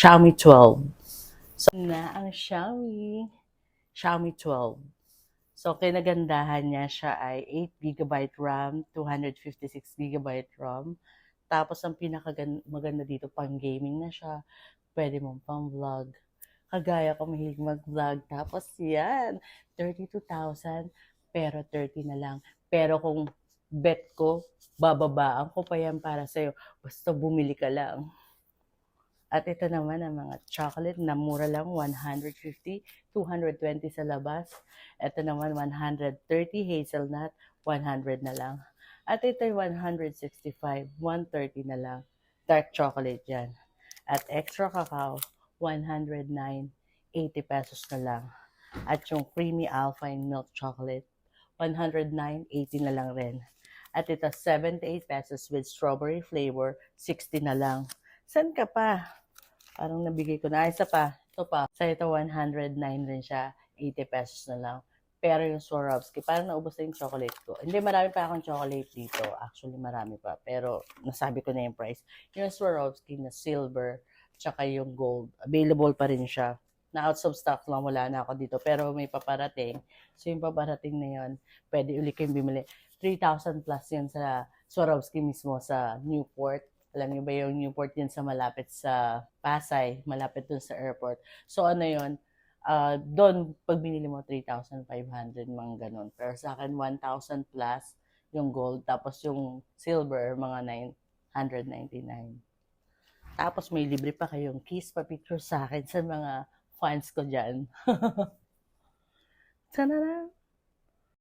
Xiaomi 12. So, na ang Xiaomi 12. So, kinagandahan niya siya ay 8 GB RAM, 256 GB RAM. Tapos, ang maganda dito, pang gaming na siya. Pwede mong pang vlog. Kagaya ko, mahilig mag-vlog. Tapos, yan, 32,000, pero 30 na lang. Pero kung bet ko, bababaan ko pa yan para sa'yo. Basta bumili ka lang. At ito naman ang mga chocolate na mura lang, 150, 220 sa labas. Ito naman 130 hazelnut, 100 na lang. At ito 165, 130 na lang. Dark chocolate yan. At extra cacao, 109, 80 pesos na lang. At yung creamy alpine milk chocolate, 109, 80 na lang rin. At ito 78 pesos with strawberry flavor, 60 na lang. San ka pa? Parang nabigay ko na. Isa pa. Ito pa. Sa ito, 109 rin siya. 80 pesos na lang. Pero yung Swarovski, parang naubos na yung chocolate ko. Hindi, marami pa akong chocolate dito. Actually, marami pa. Pero, nasabi ko na yung price. Yung Swarovski na silver, tsaka yung gold, available pa rin siya. Na out of stock lang, wala na ako dito. Pero may paparating. So, yung paparating na yun, pwede ulit kayong bumili. 3,000 plus yun sa Swarovski mismo sa Newport. Alam niyo ba yung Newport yun sa malapit sa Pasay, malapit dun sa airport. So ano yun, doon pag binili mo 3,500 mga ganun. Pero sa akin 1,000 plus yung gold, tapos yung silver mga 999. Tapos may libre pa kayong kiss pa picture sa akin sa mga fans ko dyan. Sana na.